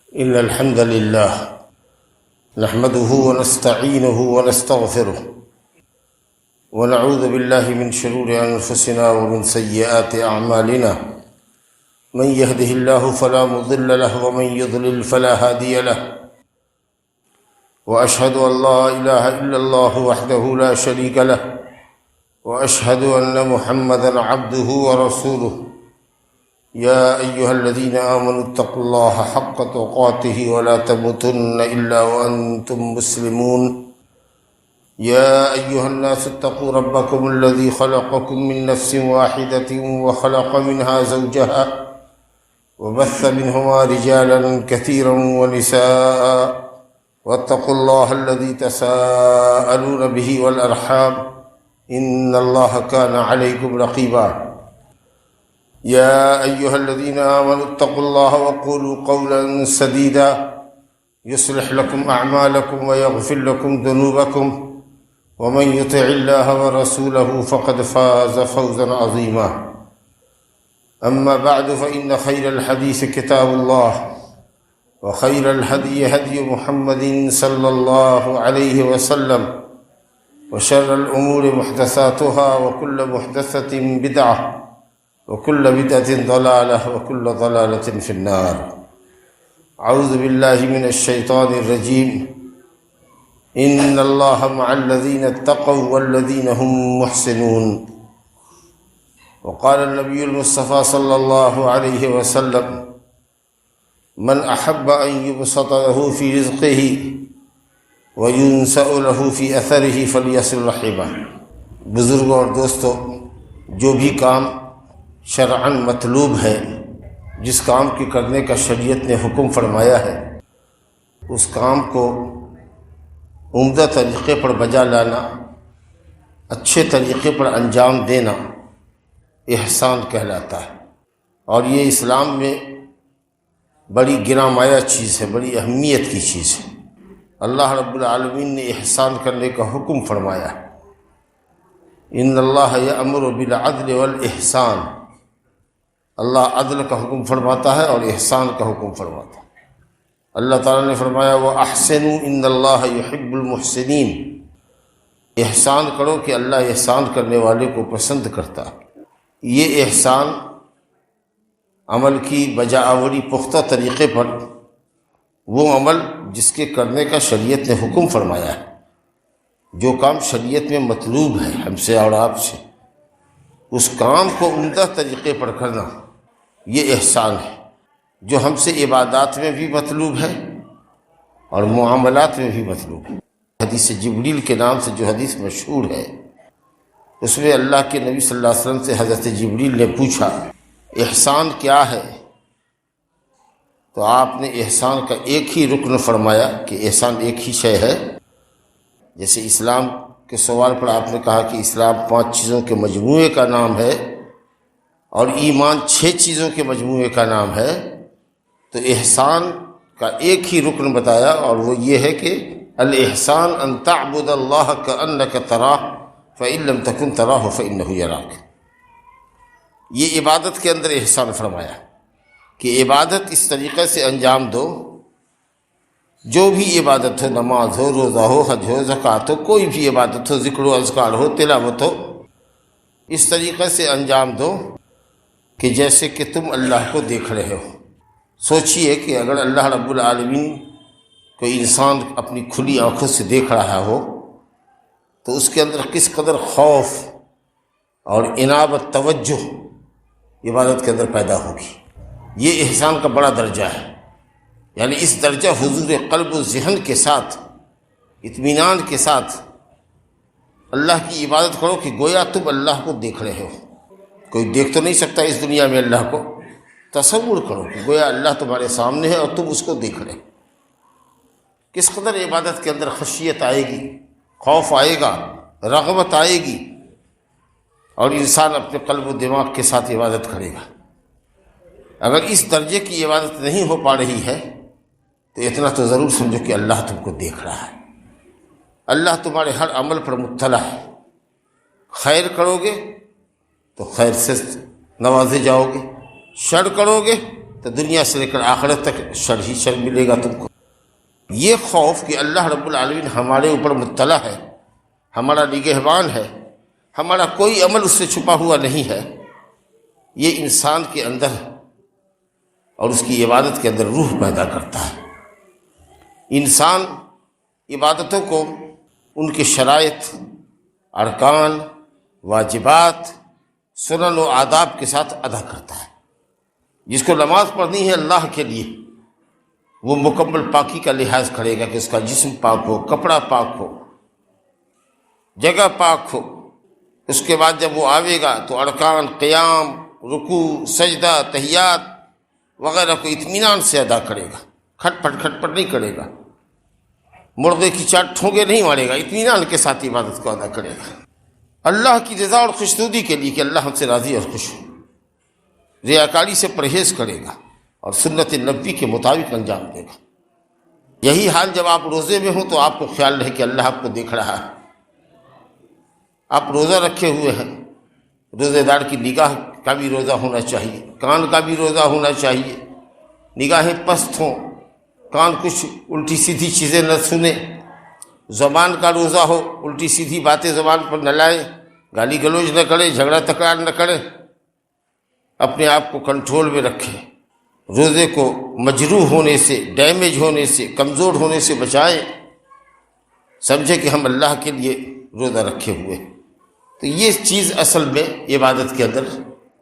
إن الحمد لله نحمده ونستعينه ونستغفره ونعوذ بالله من شرور أنفسنا ومن سيئات أعمالنا من يهده الله فلا مضل له ومن يضلل فلا هادي له وأشهد أن لا إله إلا الله وحده لا شريك له وأشهد أن محمدًا عبده ورسوله يا أيها الذين آمنوا اتقوا الله حق تقاته ولا تموتن إلا وأنتم مسلمون يا أيها الناس اتقوا ربكم الذي خلقكم من نفس واحدة وخلق منها زوجها وبث منهما رجالا كثيرا ونساء واتقوا الله الذي تساءلون به والأرحام إن الله كان عليكم رقيبا يا أيها الذين آمنوا اتقوا الله وقولوا قولا سديدا يصلح لكم أعمالكم ويغفر لكم ذنوبكم ومن يطع الله ورسوله فقد فاز فوزا عظيما أما بعد فإن خير الحديث كتاب الله وخير الهدي هدي محمد صلى الله عليه وسلم وشر الأمور محدثاتها وكل محدثة بدعة وكل بدعة ضلالة وكل ضلالة في النار أعوذ بالله من الشيطان الرجيم إن الله مع الذين اتقوا والذين هم محسنون وقال النبي المصطفى صلى الله عليه وسلم من أحب أن يبسط له في رزقه وينسأ له في أثره فليصل رحمه۔ بزرگوں اور دوستو، جو بھی کام شرعاً مطلوب ہے، جس کام کے کرنے کا شریعت نے حکم فرمایا ہے، اس کام کو عمدہ طریقے پر بجا لانا، اچھے طریقے پر انجام دینا احسان کہلاتا ہے، اور یہ اسلام میں بڑی گرامایہ چیز ہے، بڑی اہمیت کی چیز ہے۔ اللہ رب العالمین نے احسان کرنے کا حکم فرمایا ہے۔ ان اللہ یأمر بالعدل والاحسان، اللہ عدل کا حکم فرماتا ہے اور احسان کا حکم فرماتا ہے۔ اللہ تعالیٰ نے فرمایا وَأَحْسِنُوا إِنَّ اللَّهَ يُحِبُّ الْمُحْسِنِينَ، احسان کرو کہ اللہ احسان کرنے والے کو پسند کرتا ہے۔ یہ احسان عمل کی بجاآوری پختہ طریقے پر، وہ عمل جس کے کرنے کا شریعت نے حکم فرمایا ہے، جو کام شریعت میں مطلوب ہے ہم سے اور آپ سے، اس کام کو عمدہ طریقے پر کرنا، یہ احسان ہے، جو ہم سے عبادات میں بھی مطلوب ہے اور معاملات میں بھی مطلوب ہے۔ حدیث جبریل کے نام سے جو حدیث مشہور ہے، اس میں اللہ کے نبی صلی اللہ علیہ وسلم سے حضرت جبریل نے پوچھا احسان کیا ہے، تو آپ نے احسان کا ایک ہی رکن فرمایا کہ احسان ایک ہی شے ہے۔ جیسے اسلام کے سوال پر آپ نے کہا کہ اسلام 5 چیزوں کے مجموعے کا نام ہے اور ایمان 6 چیزوں کے مجموعے کا نام ہے، تو احسان کا ایک ہی رکن بتایا، اور وہ یہ ہے کہ الاحسان ان تعبد اللہ کأنک تراہ فإن لم تکن تراہ فإنہ یراک۔ یہ عبادت کے اندر احسان فرمایا کہ عبادت اس طریقے سے انجام دو، جو بھی عبادت ہو، نماز ہو، روزہ ہو، حج ہو، زکوٰۃ ہو، کوئی بھی عبادت ہو، ذکر و اذکار ہو، تلاوت ہو، اس طریقے سے انجام دو کہ جیسے کہ تم اللہ کو دیکھ رہے ہو۔ سوچئے کہ اگر اللہ رب العالمین کوئی انسان اپنی کھلی آنکھوں سے دیکھ رہا ہو تو اس کے اندر کس قدر خوف اور انابت، توجہ عبادت کے اندر پیدا ہوگی۔ یہ احسان کا بڑا درجہ ہے، یعنی اس درجہ حضور قلب و ذہن کے ساتھ، اطمینان کے ساتھ اللہ کی عبادت کرو کہ گویا تم اللہ کو دیکھ رہے ہو۔ کوئی دیکھ تو نہیں سکتا اس دنیا میں اللہ کو، تصور کرو کہ گویا اللہ تمہارے سامنے ہے اور تم اس کو دیکھ رہے ہو۔ کس قدر عبادت کے اندر خشیت آئے گی، خوف آئے گا، رغبت آئے گی، اور انسان اپنے قلب و دماغ کے ساتھ عبادت کرے گا۔ اگر اس درجے کی عبادت نہیں ہو پا رہی ہے تو اتنا تو ضرور سمجھو کہ اللہ تم کو دیکھ رہا ہے، اللہ تمہارے ہر عمل پر مطلع ہے۔ خیر کرو گے تو خیر سے نوازے جاؤ گے، شر کرو گے تو دنیا سے لے کر آخرت تک شر ہی شر ملے گا تم کو۔ یہ خوف کہ اللہ رب العالمین ہمارے اوپر مطلع ہے، ہمارا نگہبان ہے، ہمارا کوئی عمل اس سے چھپا ہوا نہیں ہے، یہ انسان کے اندر اور اس کی عبادت کے اندر روح پیدا کرتا ہے۔ انسان عبادتوں کو ان کے شرائط، ارکان، واجبات، سنن و آداب کے ساتھ ادا کرتا ہے۔ جس کو نماز پڑھنی ہے اللہ کے لیے، وہ مکمل پاکی کا لحاظ کرے گا کہ اس کا جسم پاک ہو، کپڑا پاک ہو، جگہ پاک ہو۔ اس کے بعد جب وہ آئے گا تو ارکان، قیام، رکوع، سجدہ، تحیات وغیرہ کو اطمینان سے ادا کرے گا، کھٹ پٹ نہیں کرے گا، مرغے کی چاٹ ٹھونگے نہیں مارے گا، اطمینان کے ساتھ عبادت کو ادا کرے گا اللہ کی رضا اور خوشنودی کے لیے کہ اللہ ہم سے راضی اور خوش ہو۔ ریاکاری سے پرہیز کرے گا اور سنت نبوی کے مطابق انجام دے گا۔ یہی حال جب آپ روزے میں ہوں تو آپ کو خیال رہے کہ اللہ آپ کو دیکھ رہا ہے، آپ روزہ رکھے ہوئے ہیں، روزے دار کی نگاہ کا بھی روزہ ہونا چاہیے، کان کا بھی روزہ ہونا چاہیے، نگاہیں پست ہوں، کان کچھ الٹی سیدھی چیزیں نہ سنیں، زبان کا روزہ ہو، الٹی سیدھی باتیں زبان پر نہ لائیں، گالی گلوچ نہ کرے، جھگڑا تکرار نہ کرے، اپنے آپ کو کنٹرول میں رکھے، روزے کو مجروح ہونے سے، ڈیمیج ہونے سے، کمزور ہونے سے بچائے، سمجھے کہ ہم اللہ کے لیے روزہ رکھے ہوئے۔ تو یہ چیز اصل میں عبادت کے اندر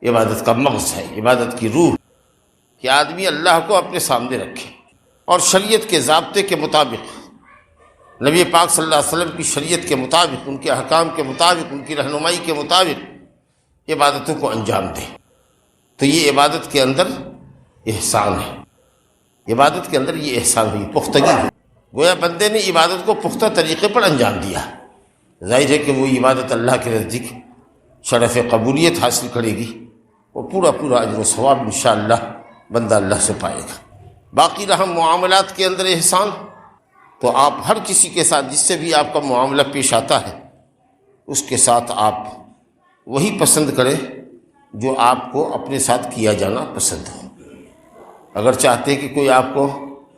عبادت کا مغز ہے، عبادت کی روح، کہ آدمی اللہ کو اپنے سامنے رکھے اور شریعت کے ضابطے کے مطابق، نبی پاک صلی اللہ علیہ وسلم کی شریعت کے مطابق، ان کے احکام کے مطابق، ان کی رہنمائی کے مطابق عبادتوں کو انجام دے۔ تو یہ عبادت کے اندر احسان ہے، عبادت کے اندر یہ احسان ہوئی، پختگی ہوئی، گویا بندے نے عبادت کو پختہ طریقے پر انجام دیا۔ ظاہر ہے کہ وہ عبادت اللہ کے نزدیک شرف قبولیت حاصل کرے گی، وہ پورا اجر و ثواب انشاءاللہ بندہ اللہ سے پائے گا۔ باقی رہا معاملات کے اندر احسان، تو آپ ہر کسی کے ساتھ جس سے بھی آپ کا معاملہ پیش آتا ہے، اس کے ساتھ آپ وہی پسند کریں جو آپ کو اپنے ساتھ کیا جانا پسند ہو۔ اگر چاہتے کہ کوئی آپ کو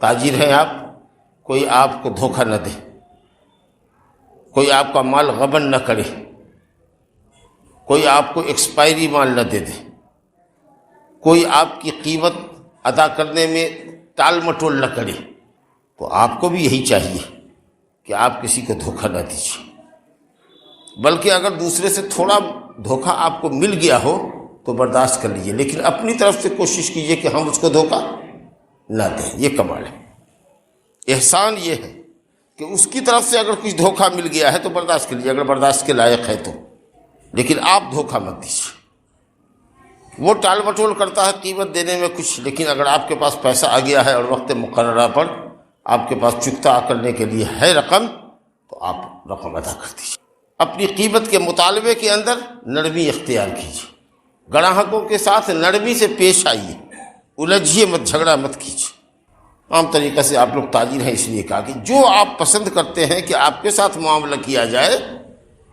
تاجر ہیں، آپ کوئی آپ کو دھوکہ نہ دے، کوئی آپ کا مال غبن نہ کرے، کوئی آپ کو ایکسپائری مال نہ دے دے، کوئی آپ کی قیمت ادا کرنے میں ٹال مٹول نہ کرے، تو آپ کو بھی یہی چاہیے کہ آپ کسی کو دھوکہ نہ دیجیے، بلکہ اگر دوسرے سے تھوڑا دھوکہ آپ کو مل گیا ہو تو برداشت کر لیجیے، لیکن اپنی طرف سے کوشش کیجیے کہ ہم اس کو دھوکہ نہ دیں۔ یہ کمال ہے۔ احسان یہ ہے کہ اس کی طرف سے اگر کچھ دھوکہ مل گیا ہے تو برداشت کر لیجیے، اگر برداشت کے لائق ہے تو، لیکن آپ دھوکہ مت دیجیے۔ وہ ٹال مٹول کرتا ہے قیمت دینے میں کچھ، لیکن اگر آپ کے پاس پیسہ آ گیا ہے اور وقت مقررہ پر آپ کے پاس چکتا کرنے کے لیے ہے رقم، تو آپ رقم ادا کر دیجیے۔ اپنی قیمت کے مطالبے کے اندر نرمی اختیار کیجیے، گراہکوں کے ساتھ نرمی سے پیش آئیے، الجھیے مت، جھگڑا مت کیجیے۔ عام طریقے سے آپ لوگ تاجر ہیں، اس لیے کہا کہ جو آپ پسند کرتے ہیں کہ آپ کے ساتھ معاملہ کیا جائے،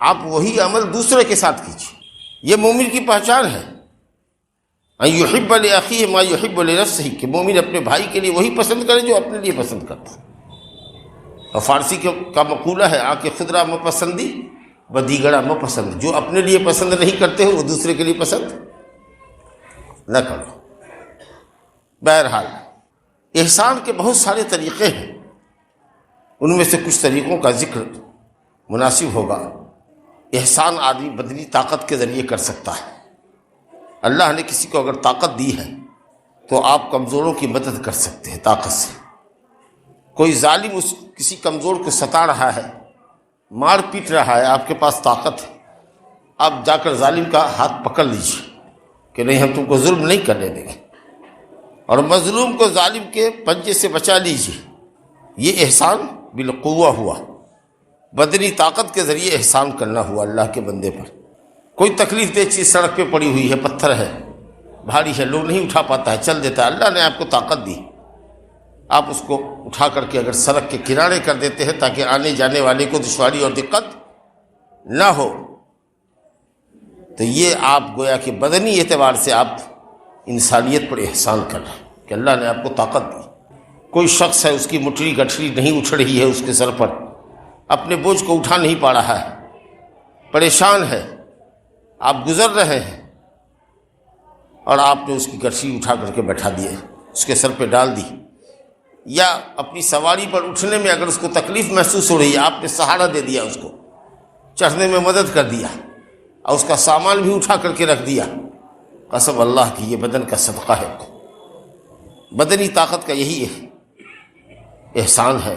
آپ وہی عمل دوسرے کے ساتھ کیجیے۔ یہ مومن کی پہچان ہے، ان یحب لاخیہ ما یحب لنفسہ، کہ مومن اپنے بھائی کے لیے وہی پسند کرے جو اپنے لیے پسند کرتا ہے۔ اور فارسی کا مقولہ ہے، آنکھ خضرا مپسندی بدیگڑا مپسند، جو اپنے لیے پسند نہیں کرتے ہو وہ دوسرے کے لیے پسند نہ کرو۔ بہرحال احسان کے بہت سارے طریقے ہیں، ان میں سے کچھ طریقوں کا ذکر مناسب ہوگا۔ احسان آدمی بدنی طاقت کے ذریعے کر سکتا ہے۔ اللہ نے کسی کو اگر طاقت دی ہے تو آپ کمزوروں کی مدد کر سکتے ہیں طاقت سے۔ کوئی ظالم کسی کمزور کو ستا رہا ہے، مار پیٹ رہا ہے، آپ کے پاس طاقت ہے، آپ جا کر ظالم کا ہاتھ پکڑ لیجیے کہ نہیں ہم تم کو ظلم نہیں کرنے دیں گے، اور مظلوم کو ظالم کے پنجے سے بچا لیجیے۔ یہ احسان بالقوہ ہوا، بدنی طاقت کے ذریعے احسان کرنا ہوا اللہ کے بندے پر۔ کوئی تکلیف دہ چیز سڑک پہ پڑی ہوئی ہے، پتھر ہے، بھاری ہے، لوگ نہیں اٹھا پاتا ہے، چل دیتا ہے، اللہ نے آپ کو طاقت دی، آپ اس کو اٹھا کر کے اگر سڑک کے کنارے کر دیتے ہیں تاکہ آنے جانے والے کو دشواری اور دقت نہ ہو، تو یہ آپ گویا کہ بدنی اعتبار سے آپ انسانیت پر احسان کر رہے ہیں۔ کہ اللہ نے آپ کو طاقت دی. کوئی شخص ہے اس کی مٹری گٹھری نہیں اٹھ رہی ہے اس کے سر پر، اپنے بوجھ کو اٹھا نہیں پا رہا ہے، پریشان ہے، آپ گزر رہے ہیں اور آپ نے اس کی گٹھری اٹھا کر کے بیٹھا دیے، اس کے سر پہ ڈال دی. یا اپنی سواری پر اٹھنے میں اگر اس کو تکلیف محسوس ہو رہی ہے، آپ نے سہارا دے دیا، اس کو چڑھنے میں مدد کر دیا اور اس کا سامان بھی اٹھا کر کے رکھ دیا. قسم اللہ کی یہ بدن کا صدقہ ہے. بدنی طاقت کا یہی احسان ہے.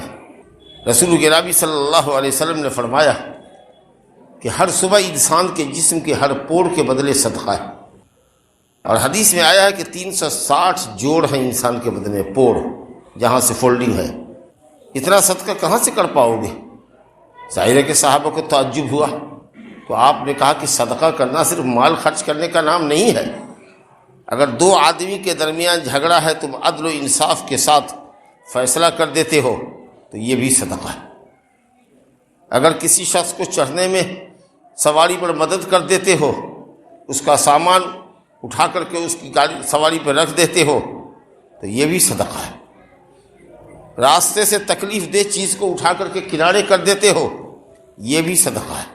رسول گرامی صلی اللہ علیہ وسلم نے فرمایا کہ ہر صبح انسان کے جسم کے ہر پوڑ کے بدلے صدقہ ہے. اور حدیث میں آیا ہے کہ 360 جوڑ ہیں انسان کے بدن میں، پوڑ جہاں سے فولڈنگ ہے. اتنا صدقہ کہاں سے کر پاؤ گے؟ ظاہر ہے کہ صحابہ کو تعجب ہوا. تو آپ نے کہا کہ صدقہ کرنا صرف مال خرچ کرنے کا نام نہیں ہے. اگر دو آدمی کے درمیان جھگڑا ہے تم عدل و انصاف کے ساتھ فیصلہ کر دیتے ہو تو یہ بھی صدقہ ہے. اگر کسی شخص کو چڑھنے میں سواری پر مدد کر دیتے ہو، اس کا سامان اٹھا کر کے اس کی گاڑی سواری پر رکھ دیتے ہو تو یہ بھی صدقہ ہے. راستے سے تکلیف دہ چیز کو اٹھا کر کے کنارے کر دیتے ہو، یہ بھی صدقہ ہے.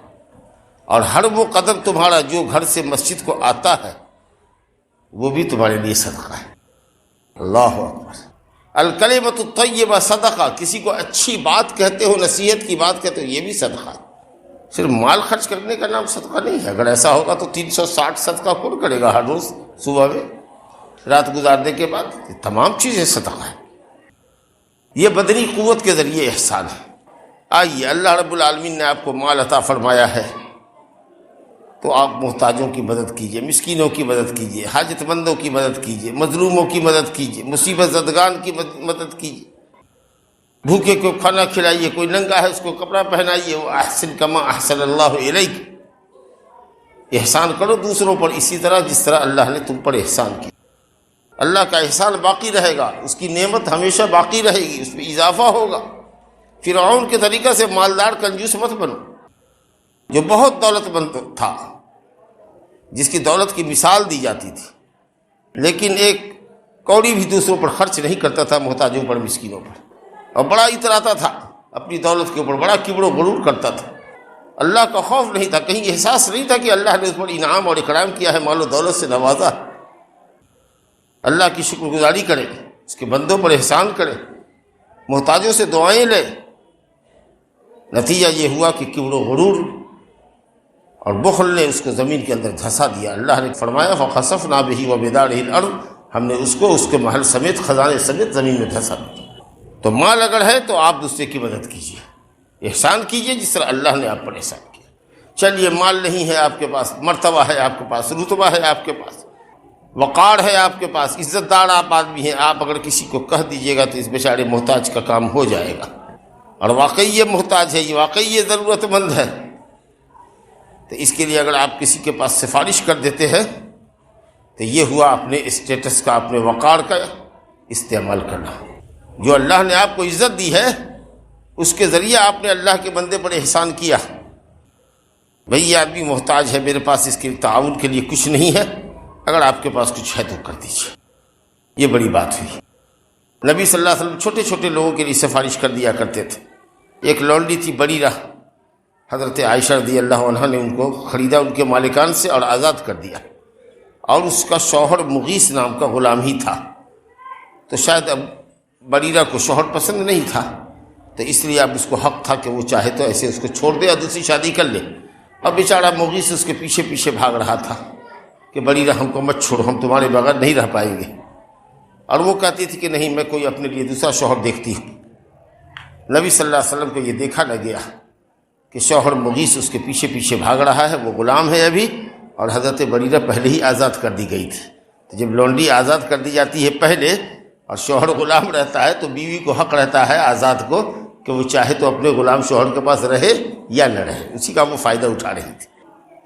اور ہر وہ قدم تمہارا جو گھر سے مسجد کو آتا ہے وہ بھی تمہارے لیے صدقہ ہے. اللہ اکبر. الکلمۃ الطیبہ صدقہ. کسی کو اچھی بات کہتے ہو، نصیحت کی بات کہتے ہو، یہ بھی صدقہ ہے. صرف مال خرچ کرنے کا نام صدقہ نہیں ہے. اگر ایسا ہوگا تو 360 صدقہ کون کرے گا ہر روز صبح میں رات گزارنے کے بعد؟ یہ تمام چیزیں صدقہ ہے. یہ بدنی قوت کے ذریعے احسان ہے. آئیے، اللہ رب العالمین نے آپ کو مال عطا فرمایا ہے تو آپ محتاجوں کی مدد کیجئے، مسکینوں کی مدد کیجئے، حاجت مندوں کی مدد کیجئے، مظلوموں کی مدد کیجئے، مصیبت زدگان کی مدد کیجئے. بھوکے کو کھانا کھلائیے، کوئی ننگا ہے اس کو کپڑا پہنائیے. وہ احسن کما احسن اللہ الیک. احسان کرو دوسروں پر اسی طرح جس طرح اللہ نے تم پر احسان کیا. اللہ کا احسان باقی رہے گا، اس کی نعمت ہمیشہ باقی رہے گی، اس میں اضافہ ہوگا. فرعون کے طریقہ سے مالدار کنجوس مت بنو، جو بہت دولت مند تھا، جس کی دولت کی مثال دی جاتی تھی، لیکن ایک کوڑی بھی دوسروں پر خرچ نہیں کرتا تھا، محتاجوں پر، مسکینوں پر. اور بڑا اتراتا تھا اپنی دولت کے اوپر، بڑا کبر و غرور کرتا تھا. اللہ کا خوف نہیں تھا، کہیں احساس نہیں تھا کہ اللہ نے اس پر انعام اور اکرام کیا ہے، مال و دولت سے نوازا. اللہ کی شکر گزاری کرے، اس کے بندوں پر احسان کرے، محتاجوں سے دعائیں لے. نتیجہ یہ ہوا کہ کبر و غرور اور بخل نے اس کو زمین کے اندر دھسا دیا. اللہ نے فرمایا فَخَسَفْنَا بِهِ وَبِدَارِهِ الْأَرْضِ. ہم نے اس کو اس کے محل سمیت، خزانے سمیت زمین میں دھسا دیا. تو مال اگر ہے تو آپ دوسرے کی مدد کیجیے، احسان کیجیے جس طرح اللہ نے آپ پر احسان کیا. چلیے مال نہیں ہے آپ کے پاس، مرتبہ ہے آپ کے پاس، رتبہ ہے آپ کے پاس، وقار ہے آپ کے پاس، عزت دار آپ آدمی ہیں، آپ اگر کسی کو کہہ دیجیے گا تو اس بیچارے محتاج کا کام ہو جائے گا، اور واقعی یہ محتاج ہے، یہ واقعی یہ ضرورت مند ہے. تو اس کے لیے اگر آپ کسی کے پاس سفارش کر دیتے ہیں تو یہ ہوا اپنے اسٹیٹس کا، اپنے وقار کا استعمال کرنا. جو اللہ نے آپ کو عزت دی ہے اس کے ذریعے آپ نے اللہ کے بندے پر احسان کیا. بھئی یہ آدمی محتاج ہے، میرے پاس اس کے تعاون کے لیے کچھ نہیں ہے، اگر آپ کے پاس کچھ ہے تو کر دیجیے. یہ بڑی بات ہوئی. نبی صلی اللہ علیہ وسلم چھوٹے چھوٹے لوگوں کے لیے سفارش کر دیا کرتے تھے. ایک لونڈی تھی بریرہ، حضرت عائشہ رضی اللہ عنہ نے ان کو خریدا ان کے مالکان سے اور آزاد کر دیا. اور اس کا شوہر مغیث نام کا غلام ہی تھا. تو شاید اب بریرہ کو شوہر پسند نہیں تھا، تو اس لیے اب اس کو حق تھا کہ وہ چاہے تو ایسے اس کو چھوڑ دے اور دوسری شادی کر لے. اب بیچارہ مغیث اس کے پیچھے پیچھے بھاگ رہا تھا کہ بریرہ ہم کو مت چھوڑو، ہم تمہارے بغیر نہیں رہ پائیں گے. اور وہ کہتی تھی کہ نہیں، میں کوئی اپنے لیے دوسرا شوہر دیکھتی ہوں. نبی صلی اللہ علیہ وسلم کو یہ دیکھا نہ گیا کہ شوہر مغیث اس کے پیچھے پیچھے بھاگ رہا ہے، وہ غلام ہے ابھی، اور حضرت بریرہ پہلے ہی آزاد کر دی گئی تھی. تو جب لونڈی آزاد کر دی جاتی ہے پہلے اور شوہر غلام رہتا ہے تو بیوی کو حق رہتا ہے آزاد کو کہ وہ چاہے تو اپنے غلام شوہر کے پاس رہے یا نہ رہے. اسی کا وہ فائدہ اٹھا رہی تھی.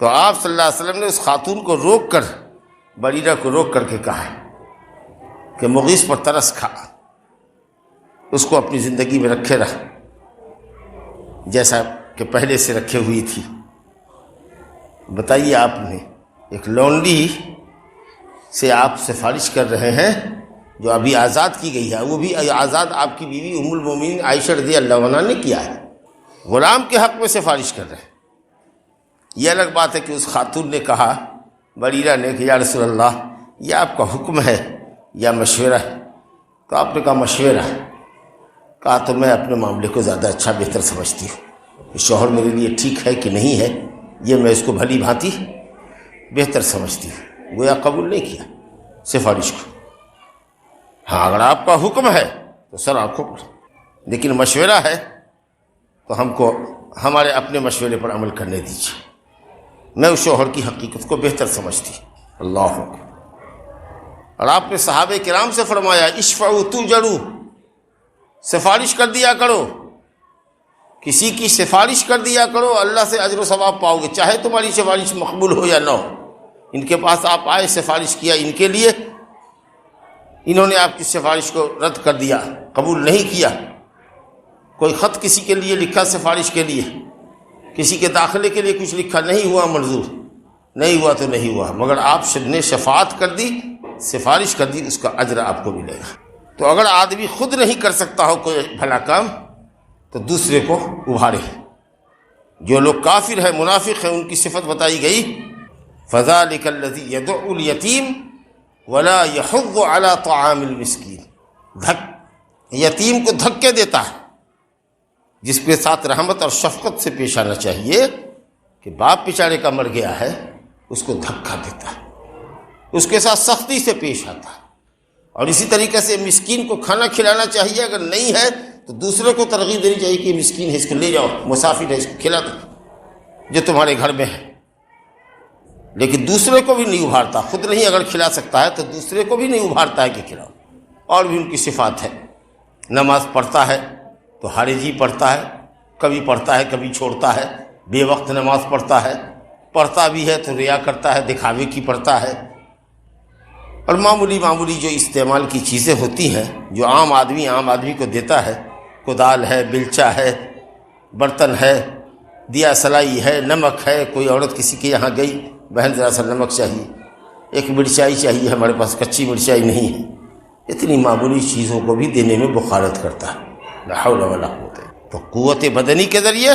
تو آپ صلی اللہ علیہ وسلم نے اس خاتون کو روک کر، بریرہ کو روک کر کے کہا کہ مغیث پر ترس کھا، اس کو اپنی زندگی میں رکھے رہا جیسا کہ پہلے سے رکھے ہوئی تھی. بتائیے، آپ نے ایک لونڈی سے آپ سفارش کر رہے ہیں جو ابھی آزاد کی گئی ہے، وہ بھی آزاد آپ کی بیوی ام المومنین عائشہ رضی اللہ عنہا نے کیا ہے، غلام کے حق میں سفارش کر رہے ہیں۔ یہ الگ بات ہے کہ اس خاتون نے کہا بریرہ نے کہ یا رسول اللہ یہ آپ کا حکم ہے یا مشورہ ہے؟ تو آپ نے کہا مشورہ ہے۔ کہا تو میں اپنے معاملے کو زیادہ اچھا بہتر سمجھتی ہوں کہ شوہر میرے لیے ٹھیک ہے کہ نہیں ہے، یہ میں اس کو بھلی بھانتی بہتر سمجھتی ہوں۔ گویا قبول نہیں کیا سفارش کو۔ ہاں اگر آپ کا حکم ہے تو سر آنکھوں پر، لیکن مشورہ ہے تو ہم کو ہمارے اپنے مشورے پر عمل کرنے دیجیے، میں اس شوہر کی حقیقت کو بہتر سمجھتی۔ اللہ اکبر۔ اور آپ نے صحابہ کرام سے فرمایا اشفعوا تؤجروا، سفارش کر دیا کرو، کسی کی سفارش کر دیا کرو، اللہ سے اجر و ثواب پاؤ گے، چاہے تمہاری سفارش مقبول ہو یا نہ ہو۔ ان کے پاس آپ آئے، سفارش کیا ان کے لیے، انہوں نے آپ کی سفارش کو رد کر دیا، قبول نہیں کیا۔ کوئی خط کسی کے لیے لکھا سفارش کے لیے، کسی کے داخلے کے لیے کچھ لکھا، نہیں ہوا منظور، نہیں ہوا تو نہیں ہوا، مگر آپ نے شفاعت کر دی، سفارش کر دی، اس کا اجر آپ کو ملے گا۔ تو اگر آدمی خود نہیں کر سکتا ہو کوئی بھلا کام تو دوسرے کو ابھارے۔ جو لوگ کافر ہیں، منافق ہیں، ان کی صفت بتائی گئی فَذَلِكَ الَّذِي يَدُعُّ الْيَتِيمَ وَلَا يَحُضُّ عَلَى طَعَامِ الْمِسْكِينِ، یتیم کو دھکے دیتا ہے، جس کے ساتھ رحمت اور شفقت سے پیش آنا چاہیے کہ باپ بیچارے کا مر گیا ہے، اس کو دھکا دیتا ہے، اس کے ساتھ سختی سے پیش آتا ہے۔ اور اسی طریقے سے مسکین کو کھانا کھلانا چاہیے، اگر نہیں ہے تو دوسرے کو ترغیب دینی چاہیے کہ مسکین ہے، اس کو لے جاؤ، مسافر ہے، اس کو کھلا دو جو تمہارے گھر میں ہے۔ لیکن دوسرے کو بھی نہیں ابھارتا، خود نہیں اگر کھلا سکتا ہے تو دوسرے کو بھی نہیں ابھارتا ہے کہ کھلاؤ۔ اور بھی ان کی صفات ہے، نماز پڑھتا ہے تو حارجی پڑھتا ہے، کبھی پڑھتا ہے کبھی چھوڑتا ہے، بے وقت نماز پڑھتا ہے، پڑھتا بھی ہے تو ریا کرتا ہے، دکھاوے کی پڑھتا ہے، اور معمولی جو استعمال کی چیزیں ہوتی ہیں جو عام آدمی کو دیتا ہے، کدال ہے، بیلچا ہے، برتن ہے، دیا سلائی ہے، نمک ہے، کوئی عورت کسی کے یہاں گئی، بہن ذرا سا نمک چاہیے، ایک مرچائی چاہیے، ہمارے پاس کچی مرچائی نہیں ہے، اتنی معمولی چیزوں کو بھی دینے میں بخارت کرتا ہے۔ لا حول ولا قوت۔ تو قوت بدنی کے ذریعے،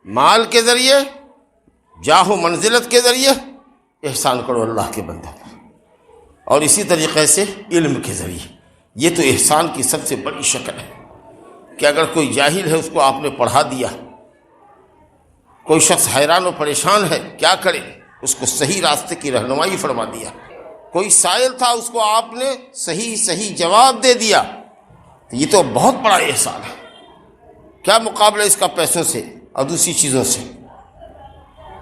مال کے ذریعے، جاہ و منزلت کے ذریعے احسان کرو اللہ کے بندے پر، اور اسی طریقے سے علم کے ذریعے۔ یہ تو احسان کی سب سے بڑی شکل ہے کہ اگر کوئی جاہل ہے اس کو آپ نے پڑھا دیا، کوئی شخص حیران و پریشان ہے کیا کرے، اس کو صحیح راستے کی رہنمائی فرما دیا، کوئی سائل تھا اس کو آپ نے صحیح جواب دے دیا، تو یہ تو بہت بڑا احسان ہے۔ کیا مقابلہ اس کا پیسوں سے اور دوسری چیزوں سے؟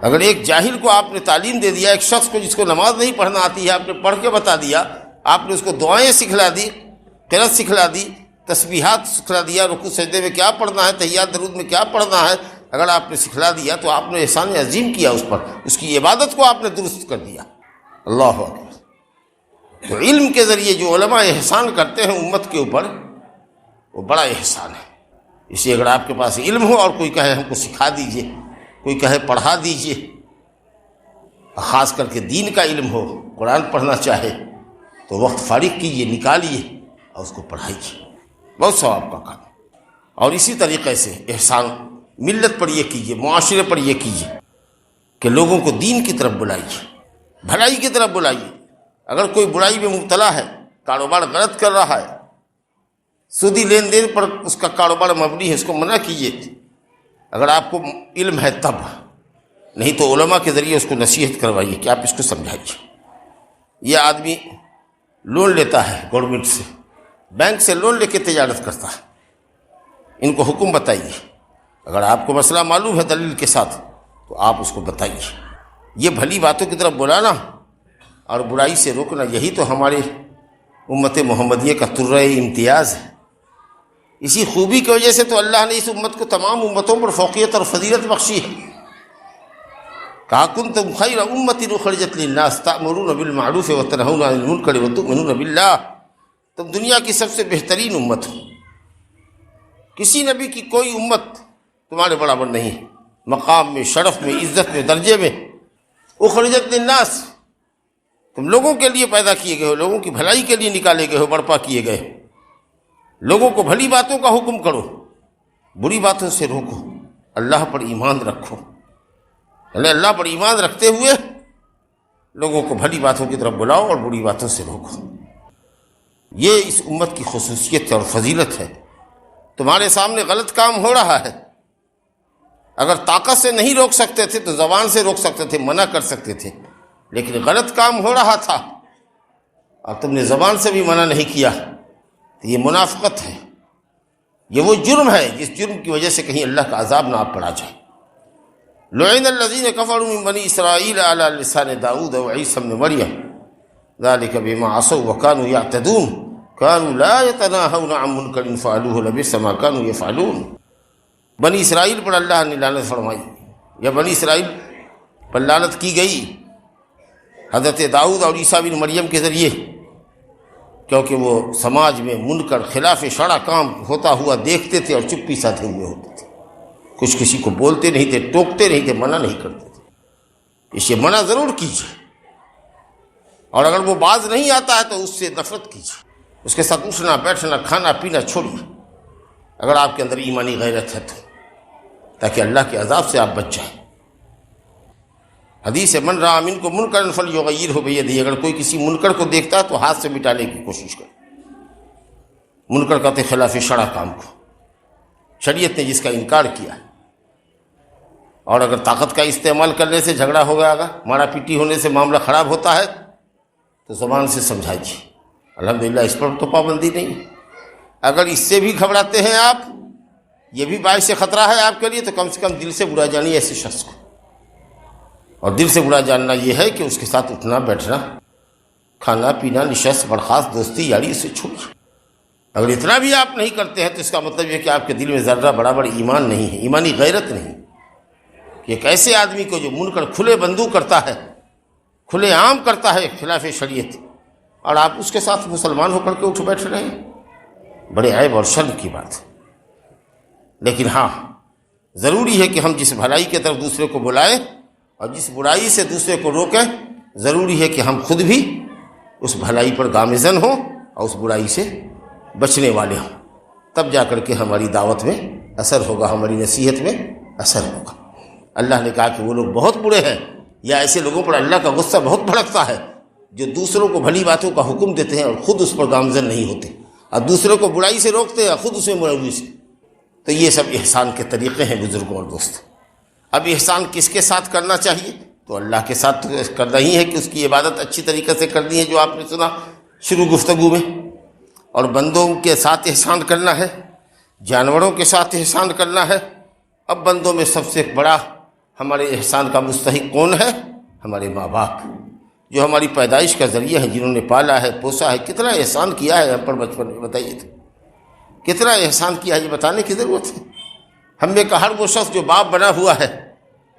اگر ایک جاہل کو آپ نے تعلیم دے دیا، ایک شخص کو جس کو نماز نہیں پڑھنا آتی ہے آپ نے پڑھ کے بتا دیا، آپ نے اس کو دعائیں سکھلا دی، قرأت سکھلا دی، تسبیحات سکھلا دیا، رکوع سجدے میں کیا پڑھنا ہے، تحیات درود میں کیا پڑھنا ہے، اگر آپ نے سکھلا دیا تو آپ نے احسان عظیم کیا اس پر، اس کی عبادت کو آپ نے درست کر دیا۔ اللہ اکبر۔ تو علم کے ذریعے جو علماء احسان کرتے ہیں امت کے اوپر، وہ بڑا احسان ہے۔ اسی اگر آپ کے پاس علم ہو اور کوئی کہے ہم کو سکھا دیجئے، کوئی کہے پڑھا دیجئے، خاص کر کے دین کا علم ہو، قرآن پڑھنا چاہے تو وقت فارغ کیجئے، نکالیے اور اس کو پڑھائیے، بہت ثواب کا کام۔ اور اسی طریقے سے احسان ملت پر یہ کیجئے، معاشرے پر یہ کیجئے کہ لوگوں کو دین کی طرف بلائیے، بھلائی کی طرف بلائیے۔ اگر کوئی برائی میں مبتلا ہے، کاروبار غلط کر رہا ہے، سودی لین دین پر اس کا کاروبار مبنی ہے، اس کو منع کیجئے اگر آپ کو علم ہے تب، نہیں تو علماء کے ذریعے اس کو نصیحت کروائیے کہ آپ اس کو سمجھائیے۔ یہ آدمی لون لیتا ہے گورنمنٹ سے، بینک سے لون لے کے تجارت کرتا ہے، ان کو حکم بتائیے، اگر آپ کو مسئلہ معلوم ہے دلیل کے ساتھ تو آپ اس کو بتائیے۔ یہ بھلی باتوں کی طرف بلانا اور برائی سے روکنا، یہی تو ہمارے امت محمدیہ کا ترہ امتیاز ہے۔ اسی خوبی کی وجہ سے تو اللہ نے اس امت کو تمام امتوں پر فوقیت اور فضیلت بخشی ہے۔ کہا کنتم خیر امۃ اخرجت للناس تأمرون بالمعروف وتنہون عن المنکر وتؤمنون باللہ، تم دنیا کی سب سے بہترین امت ہو، کسی نبی کی کوئی امت تمہارے برابر نہیں ہے، مقام میں، شرف میں، عزت میں، درجے میں۔ اخرجت للناس، تم لوگوں کے لیے پیدا کیے گئے ہو، لوگوں کی بھلائی کے لیے نکالے گئے ہو، برپا کیے گئے ہو۔ لوگوں کو بھلی باتوں کا حکم کرو، بری باتوں سے روکو، اللہ پر ایمان رکھو، یعنی اللہ پر ایمان رکھتے ہوئے لوگوں کو بھلی باتوں کی طرف بلاؤ اور بری باتوں سے روکو۔ یہ اس امت کی خصوصیت اور فضیلت ہے۔ تمہارے سامنے غلط کام ہو رہا ہے، اگر طاقت سے نہیں روک سکتے تھے تو زبان سے روک سکتے تھے، منع کر سکتے تھے، لیکن غلط کام ہو رہا تھا اور تم نے زبان سے بھی منع نہیں کیا، تو یہ منافقت ہے، یہ وہ جرم ہے جس جرم کی وجہ سے کہیں اللہ کا عذاب نہ آپ پر آ جائے۔ لعن الذین کفروا من بنی اسرائیل علی لسان داؤد وعیسی ابن مریم ذلک بما عصوا وکانوا یعتدون کانوا لا یتناہون عن منکر فعلوہ لبئس ما کانوا یفعلون۔ بنی اسرائیل پر اللہ نے لعنت فرمائی، یا بنی اسرائیل پر لعنت کی گئی حضرت داؤد اور عیسیٰ بن مریم کے ذریعے، کیونکہ وہ سماج میں منکر خلاف شرع کام ہوتا ہوا دیکھتے تھے اور چپی سادھے ہوئے ہوتے تھے، کچھ کسی کو بولتے نہیں تھے، ٹوکتے نہیں تھے، منع نہیں کرتے تھے۔ اسے منع ضرور کیجیے، اور اگر وہ باز نہیں آتا ہے تو اس سے نفرت کیجیے، اس کے ساتھ اٹھنا بیٹھنا کھانا پینا چھوڑیے، اگر آپ کے اندر ایمانی غیرت ہے تو، تاکہ اللہ کے عذاب سے آپ بچ جائیں۔ حدیث ہے من رأى منکم منکرا فلیغیرہ بیدہ، اگر کوئی کسی منکر کو دیکھتا ہے تو ہاتھ سے مٹانے کی کوشش کرے۔ منکر کہتے خلاف شرع کام کو، شریعت نے جس کا انکار کیا، اور اگر طاقت کا استعمال کرنے سے جھگڑا ہو گیا گا، مارا پیٹی ہونے سے معاملہ خراب ہوتا ہے تو زبان سے سمجھائیے۔ الحمدللہ اس پر تو پابندی نہیں ہے۔ اگر اس سے بھی گھبراتے ہیں آپ، یہ بھی باعث خطرہ ہے آپ کے لیے، تو کم سے کم دل سے برا جانیے ایسے شخص کو، اور دل سے برا جاننا یہ ہے کہ اس کے ساتھ اٹھنا بیٹھنا کھانا پینا نشست برخاست دوستی یاری اسے چھوڑیے۔ اگر اتنا بھی آپ نہیں کرتے ہیں تو اس کا مطلب یہ کہ آپ کے دل میں ذرہ برابر ایمان نہیں ہے، ایمانی غیرت نہیں، کہ ایک ایسے آدمی کو جو منکر کھلے بندو کرتا ہے، کھلے عام کرتا ہے خلاف شریعت، اور آپ اس کے ساتھ مسلمان ہو کر کے اٹھ بیٹھ رہے ہیں، بڑے عیب اور شرم کی بات ہے۔ لیکن ہاں ضروری ہے کہ ہم جس بھلائی کی طرف دوسرے کو بلائیں اور جس برائی سے دوسرے کو روکیں، ضروری ہے کہ ہم خود بھی اس بھلائی پر گامزن ہوں اور اس برائی سے بچنے والے ہوں، تب جا کر کے ہماری دعوت میں اثر ہوگا، ہماری نصیحت میں اثر ہوگا۔ اللہ نے کہا کہ وہ لوگ بہت برے ہیں، یا ایسے لوگوں پر اللہ کا غصہ بہت بھڑکتا ہے جو دوسروں کو بھلی باتوں کا حکم دیتے ہیں اور خود اس پر گامزن نہیں ہوتے، اور دوسروں کو برائی سے روکتے ہیں اور خود اس میں ملوث ہیں۔ تو یہ سب احسان کے طریقے ہیں بزرگوں اور دوستوں۔ اب احسان کس کے ساتھ کرنا چاہیے؟ تو اللہ کے ساتھ تو کرنا ہی ہے کہ اس کی عبادت اچھی طریقے سے کرنی ہے، جو آپ نے سنا شروع گفتگو میں، اور بندوں کے ساتھ احسان کرنا ہے، جانوروں کے ساتھ احسان کرنا ہے۔ اب بندوں میں سب سے بڑا ہمارے احسان کا مستحق کون ہے؟ ہمارے ماں باپ، جو ہماری پیدائش کا ذریعہ ہے، جنہوں نے پالا ہے پوسا ہے، کتنا احسان کیا ہے ہم پر بچپن میں، بتائیے تو کتنا احسان کیا ہے، یہ بتانے کی ضرورت ہے۔ ہم میں کا ہر وہ شخص جو باپ بنا ہوا ہے،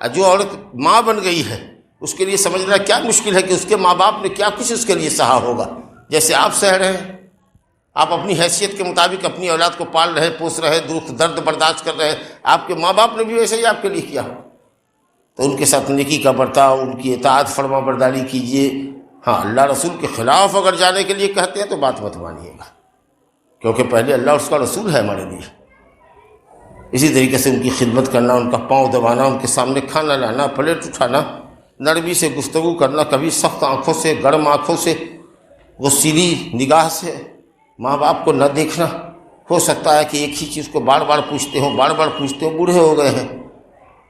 جو عورت ماں بن گئی ہے، اس کے لیے سمجھنا کیا مشکل ہے کہ اس کے ماں باپ نے کیا کچھ اس کے لیے سہا ہوگا، جیسے آپ سہ رہے ہیں۔ آپ اپنی حیثیت کے مطابق اپنی اولاد کو پال رہے، پوس رہے، دکھ درد برداشت کر رہے ہیں، آپ کے ماں باپ نے بھی ویسے ہی آپ کے لیے کیا ہو، تو ان کے ساتھ نیکی کا برتاؤ، ان کی اطاعت فرما برداری کیجیے۔ ہاں اللہ رسول کے خلاف اگر جانے کے لیے کہتے ہیں تو بات مت مانیے گا، کیونکہ پہلے اللہ اور اس کا رسول ہے ہمارے لیے۔ اسی طریقے سے ان کی خدمت کرنا، ان کا پاؤں دبانا، ان کے سامنے کھانا لانا، پلیٹ اٹھانا، نرمی سے گفتگو کرنا، کبھی سخت آنکھوں سے، گرم آنکھوں سے، غصیلی نگاہ سے ماں باپ کو نہ دیکھنا۔ ہو سکتا ہے کہ ایک ہی چیز کو بار بار پوچھتے ہوں، بار بار پوچھتے ہوں، بوڑھے ہو گئے ہیں،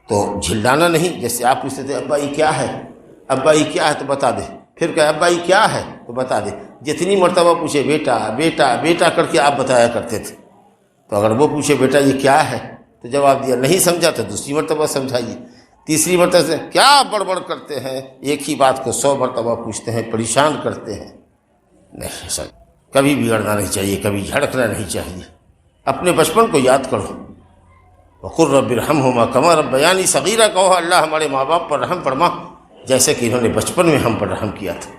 تو جھلانا نہیں۔ جیسے آپ پوچھتے تھے ابا یہ کیا ہے، ابا یہ کیا ہے تو بتا دے، پھر کہ ابا یہ کیا ہے تو بتا دے۔ جتنی مرتبہ پوچھے بیٹا بیٹا بیٹا کر کے آپ بتایا کرتے تھے، تو اگر وہ پوچھے بیٹا یہ کیا ہے تو جواب دیا، نہیں سمجھا تو دوسری مرتبہ سمجھائیے، تیسری مرتبہ سے کیا بڑبڑ کرتے ہیں، ایک ہی بات کو 100 مرتبہ پوچھتے ہیں، پریشان کرتے ہیں۔ نہیں، ایسا کبھی بگڑنا نہیں چاہیے، کبھی جھڑکنا نہیں چاہیے۔ اپنے بچپن کو یاد کرو، وقل رب ارحمہما کما ربیانی صغیرہ، کہو اللہ ہمارے ماں باپ پر رحم فرما جیسے کہ انہوں نے بچپن میں ہم پر رحم کیا تھا۔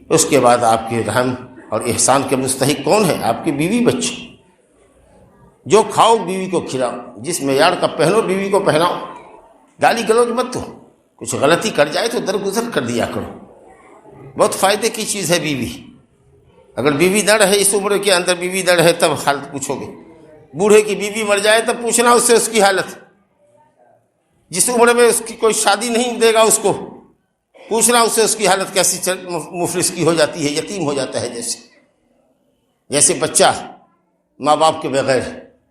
اس کے بعد آپ کے رحم اور احسان کے مستحق کون ہیں؟ آپ کے بیوی بچے۔ جو کھاؤ بیوی کو کھلاؤ، جس معیار کا پہنو بیوی کو پہناؤ، گالی گلوچ مت دو، کچھ غلطی کر جائے تو درگزر کر دیا کرو، بہت فائدے کی چیز ہے بیوی. اگر بیوی نہ رہے اس عمر کے اندر، بیوی نہ رہے تب حالت پوچھو گے. بوڑھے کی بیوی مر جائے تب پوچھنا اس سے اس کی حالت. جس عمر میں اس کی کوئی شادی نہیں دے گا اس کو، پوچھنا اس سے اس کی حالت کیسی مفلس کی ہو جاتی ہے، یتیم ہو جاتا ہے. جیسے بچہ ماں باپ کے بغیر،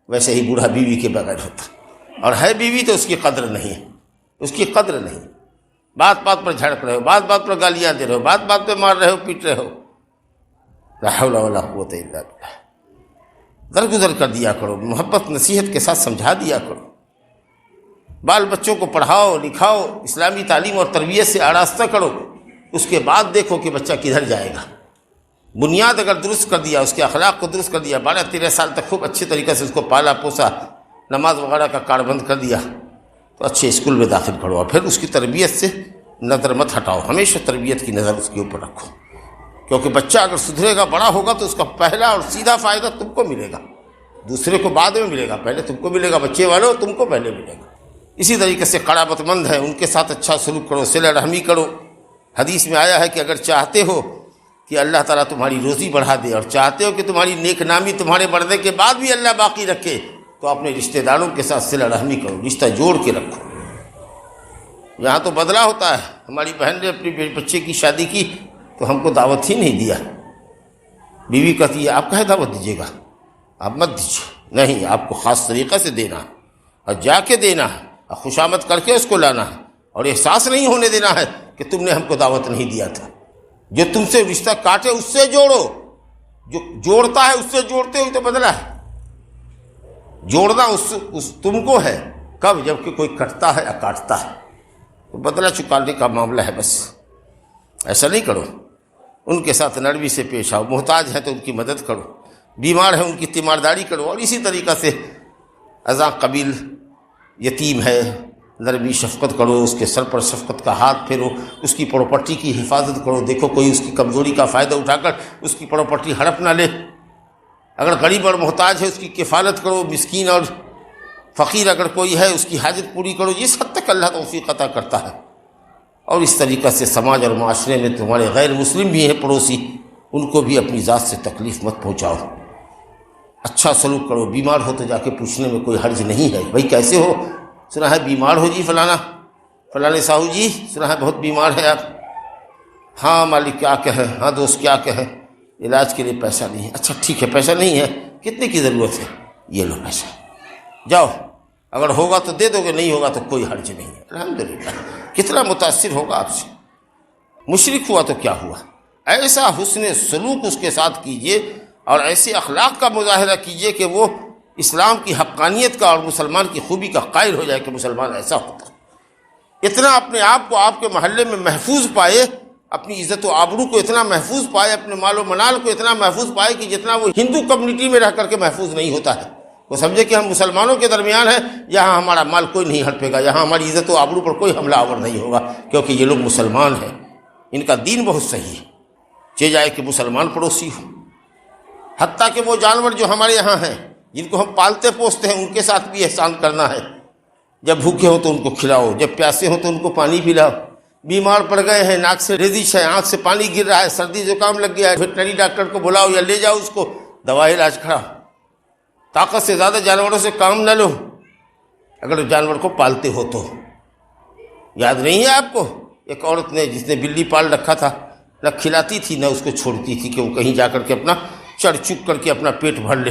ویسے ہی بوڑھا بیوی کے بغیر ہوتا. اور ہے بیوی تو اس کی قدر نہیں ہے، اس کی قدر نہیں. بات بات پر جھڑک رہے ہو، بات بات پر گالیاں دے رہے ہو، بات بات پہ مار رہے ہو، پیٹ رہے ہو. لا حول ولا قوت الا باللہ. درگزر کر دیا کرو، محبت نصیحت کے ساتھ سمجھا دیا کرو. بال بچوں کو پڑھاؤ لکھاؤ، اسلامی تعلیم اور تربیت سے آراستہ کرو. اس کے بعد دیکھو کہ بچہ کدھر جائے گا. بنیاد اگر درست کر دیا، اس کے اخلاق کو درست کر دیا، 12-13 سال تک خوب اچھے طریقے سے اس کو پالا پوسا، نماز وغیرہ کا کار بند کر دیا، تو اچھے اسکول میں داخل کرو. اور پھر اس کی تربیت سے نظر مت ہٹاؤ، ہمیشہ تربیت کی نظر اس کے اوپر رکھو. کیونکہ بچہ اگر سدھرے گا، بڑا ہوگا، تو اس کا پہلا اور سیدھا فائدہ تم کو ملے گا. دوسرے کو بعد میں ملے گا، پہلے تم کو ملے گا. بچے والوں تم کو پہلے ملے گا. اسی طریقے سے قرابت مند ہے، ان کے ساتھ اچھا سلوک کرو، صلہ رحمی کرو. حدیث میں آیا ہے کہ اگر چاہتے ہو کہ اللہ تعالیٰ تمہاری روزی بڑھا دے، اور چاہتے ہو کہ تمہاری نیک نامی تمہارے مرنے کے بعد بھی اللہ باقی رکھے، تو اپنے رشتہ داروں کے ساتھ صلہ رحمی کرو، رشتہ جوڑ کے رکھو. یہاں تو بدلہ ہوتا ہے. ہماری بہن نے اپنی بچے کی شادی کی تو ہم کو دعوت ہی نہیں دیا. بیوی کہتی ہے آپ کہے دعوت دیجیے گا، آپ مت دیجیے. نہیں، آپ کو خاص طریقے سے دینا ہے، اور جا کے دینا ہے، اور خوشامد کر کے اس کو لانا ہے، اور احساس نہیں ہونے دینا ہے کہ تم نے ہم کو دعوت نہیں دیا تھا. جو تم سے رشتہ کاٹے اس سے جوڑو، جو جوڑتا ہے اس سے جوڑتے ہوئے تو بدلہ ہے. جوڑنا اس تم کو ہے، کب؟ جب کہ کوئی کٹتا ہے یا کاٹتا ہے، تو بدلہ چکانے کا معاملہ ہے. بس ایسا نہیں کرو. ان کے ساتھ نرمی سے پیش آؤ. محتاج ہیں تو ان کی مدد کرو، بیمار ہیں ان کی تیمارداری کرو. اور اسی طریقہ سے اذاں قبیل یتیم ہے، نرمی شفقت کرو، اس کے سر پر شفقت کا ہاتھ پھیرو، اس کی پراپرٹی کی حفاظت کرو. دیکھو کوئی اس کی کمزوری کا فائدہ اٹھا کر اس کی پراپرٹی ہڑپ نہ لے. اگر غریب اور محتاج ہے اس کی کفالت کرو. مسکین اور فقیر اگر کوئی ہے اس کی حاجت پوری کرو، جس حد تک اللہ توفیق عطا کرتا ہے. اور اس طریقہ سے سماج اور معاشرے میں تمہارے غیر مسلم بھی ہیں پڑوسی، ان کو بھی اپنی ذات سے تکلیف مت پہنچاؤ. اچھا سلوک کرو. بیمار ہو تو جا کے پوچھنے میں کوئی حرج نہیں ہے. بھائی کیسے ہو؟ سنا ہے بیمار ہو جی، فلانے صاحب جی، سنا ہے بہت بیمار ہے آپ. ہاں مالک کیا کہیں، ہاں دوست کیا کہیں، علاج کے لیے پیسہ نہیں ہے. اچھا ٹھیک ہے، پیسہ نہیں ہے، کتنے کی ضرورت ہے؟ یہ لو پیسہ، جاؤ، اگر ہوگا تو دے دو گے، نہیں ہوگا تو کوئی حرج نہیں ہے. الحمدللہ. کتنا متاثر ہوگا آپ سے. مشرک ہوا تو کیا ہوا؟ ایسا حسن سلوک اس کے ساتھ کیجئے، اور ایسے اخلاق کا مظاہرہ کیجئے کہ وہ اسلام کی حقانیت کا اور مسلمان کی خوبی کا قائل ہو جائے کہ مسلمان ایسا ہوتا. اتنا اپنے آپ کو آپ کے محلے میں محفوظ پائے، اپنی عزت و آبرو کو اتنا محفوظ پائے، اپنے مال و منال کو اتنا محفوظ پائے کہ جتنا وہ ہندو کمیونٹی میں رہ کر کے محفوظ نہیں ہوتا ہے. وہ سمجھے کہ ہم مسلمانوں کے درمیان ہیں، یہاں ہمارا مال کوئی نہیں ہڑپے گا، یہاں ہماری عزت و آبرو پر کوئی حملہ آور نہیں ہوگا، کیونکہ یہ لوگ مسلمان ہیں، ان کا دین بہت صحیح ہے. چاہے جائے کہ مسلمان پڑوسی ہو. حتیٰ کہ وہ جانور جو ہمارے یہاں ہیں، جن کو ہم پالتے پوستے ہیں، ان کے ساتھ بھی احسان کرنا ہے. جب بھوکے ہو تو ان کو کھلاؤ، جب پیاسے ہو تو ان کو پانی پلاؤ. بیمار پڑ گئے ہیں، ناک سے ریزش ہے، آنکھ سے پانی گر رہا ہے، سردی زکام لگ گیا ہے، ویٹنری ڈاکٹر کو بلاؤ یا لے جاؤ اس کو، دوا علاج کراؤ. طاقت سے زیادہ جانوروں سے کام نہ لو اگر جانور کو پالتے ہو تو. یاد نہیں ہے آپ کو ایک عورت نے جس نے بلی پال رکھا تھا، نہ کھلاتی تھی نہ اس کو چھوڑتی تھی کہ وہ کہیں جا کر کے اپنا چڑھ چک کر کے اپنا پیٹ بھر لے.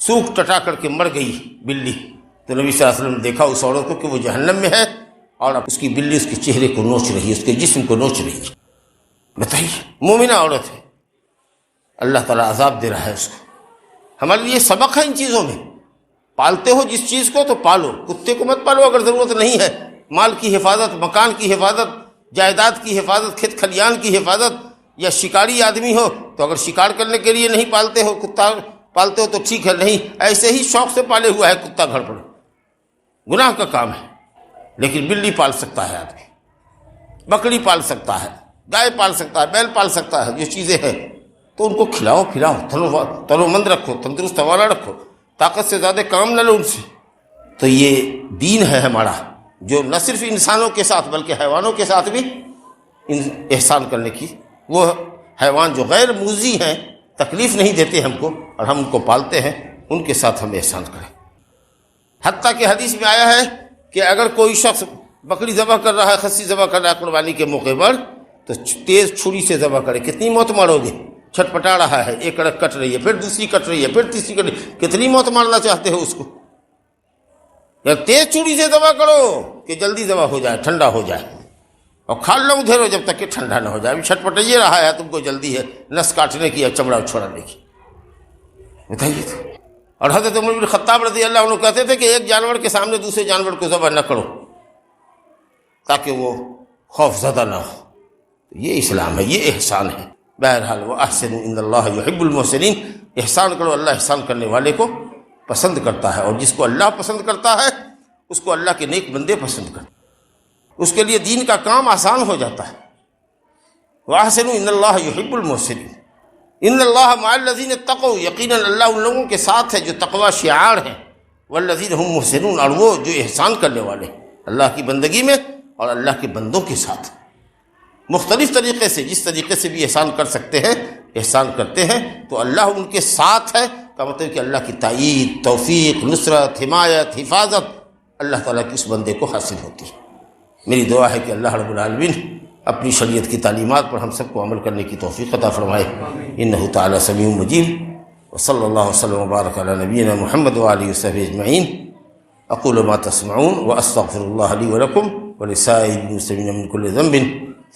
سوکھ ٹٹا کر کے مر گئی بلی. تو نبی صلی اللہ علیہ وسلم نے دیکھا اس عورت کو کہ وہ جہنم میں ہے، اور اب اس کی بلی اس کے چہرے کو نوچ رہی ہے، اس کے جسم کو نوچ رہی ہے. بتائیے، مومنہ عورت ہے، اللہ تعالیٰ عذاب دے رہا ہے اس کو. ہمارے لیے سبق ہے ان چیزوں میں. پالتے ہو جس چیز کو تو پالو. کتے کو مت پالو اگر ضرورت نہیں ہے. مال کی حفاظت، مکان کی حفاظت، جائیداد کی حفاظت، کھیت کھلیان کی حفاظت. یا شکاری آدمی ہو تو اگر شکار کرنے کے لیے نہیں پالتے ہو، کتا پالتے ہو تو ٹھیک ہے، نہیں ایسے ہی شوق سے پالے ہوا ہے کتا گھر پر، گناہ کا کام ہے. لیکن بلی پال سکتا ہے آدمی، بکری پال سکتا ہے، گائے پال سکتا ہے، بیل پال سکتا ہے. جو چیزیں ہیں تو ان کو کھلاؤ پھلاؤ، تنو مند رکھو، تندرست حوالہ رکھو، طاقت سے زیادہ کام نہ لو ان سے. تو یہ دین ہے ہمارا، جو نہ صرف انسانوں کے ساتھ بلکہ حیوانوں کے ساتھ بھی احسان کرنے کی وہ حیوان جو غیر موذی ہیں، تکلیف نہیں دیتے ہم کو اور ہم ان کو پالتے ہیں، ان کے ساتھ ہم احسان کریں۔ حتیٰ کہ حدیث میں آیا ہے کہ اگر کوئی شخص بکری ذبح کر رہا ہے، خصی ذبح کر رہا ہے قربانی کے موقع پر، تو تیز چھری سے ذبح کرے۔ کتنی موت مارو گے؟ چھٹپٹا رہا ہے، ایک اڑک کٹ رہی ہے، پھر دوسری کٹ رہی ہے، پھر تیسری کٹ رہی ہے، کتنی موت مارنا چاہتے ہو اس کو؟ یا تیز چھری سے ذبح کرو کہ جلدی ذبح ہو جائے، ٹھنڈا ہو جائے، اور کھال لو ادھر جب تک کہ ٹھنڈا نہ ہو جائے۔ ابھی چھٹپٹائیے رہا ہے، تم کو جلدی ہے نس کاٹنے کی یا چمڑا چھوڑانے کی، بتائیے تو۔ اور حضرت عمر بن خطاب رضی اللہ عنہ کہتے تھے کہ ایک جانور کے سامنے دوسرے جانور کو ذبح نہ کرو تاکہ وہ خوف زدہ نہ ہو۔ یہ اسلام ہے، یہ احسان ہے۔ بہرحال وَأَحْسِنُوا إِنَّ اللَّهَ يُحِبُّ الْمُحْسِنِينَ، احسان کرو، اللہ احسان کرنے والے کو پسند کرتا ہے، اور جس کو اللہ پسند کرتا ہے اس کو اللہ کے نیک بندے پسند کرتے ہیں، اس کے لیے دین کا کام آسان ہو جاتا ہے۔ وَأَحْسِنُوا إِنَّ اللَّهَ يُحِبُّ الْمُحْسِنِينَ إِنَّ اللَّهَ مَعَ الَّذِينَ اتَّقَوْا، یقیناً اللہ ان لوگوں کے ساتھ ہے جو تقوی شعار ہیں، وَالَّذِينَ هُمْ مُحْسِنُونَ، اور وہ جو احسان کرنے والے ہیں اللہ کی بندگی میں اور اللہ کے بندوں کے ساتھ مختلف طریقے سے، جس طریقے سے بھی احسان کر سکتے ہیں احسان کرتے ہیں، تو اللہ ان کے ساتھ ہے کا مطلب کہ اللہ کی تائید، توفیق، نصرت، حمایت، حفاظت اللہ تعالیٰ کی اس بندے کو حاصل ہوتی ہے۔ میری دعا ہے کہ اللہ رب العالمین اپنی شریعت کی تعلیمات پر ہم سب کو عمل کرنے کی توفیق عطا فرمائے، انہ تعالیٰ سمیع مجیب۔ وصلی اللہ وسلم وبارک علی نبینا محمد وآلہ وصحبہ اجمعین۔ اقول ما تسمعون واستغفر اللہ لی ولکم ولسائر المسلمین من کل ذنب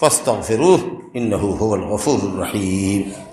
فاستغفروه انہ هو الغفور الرحیم۔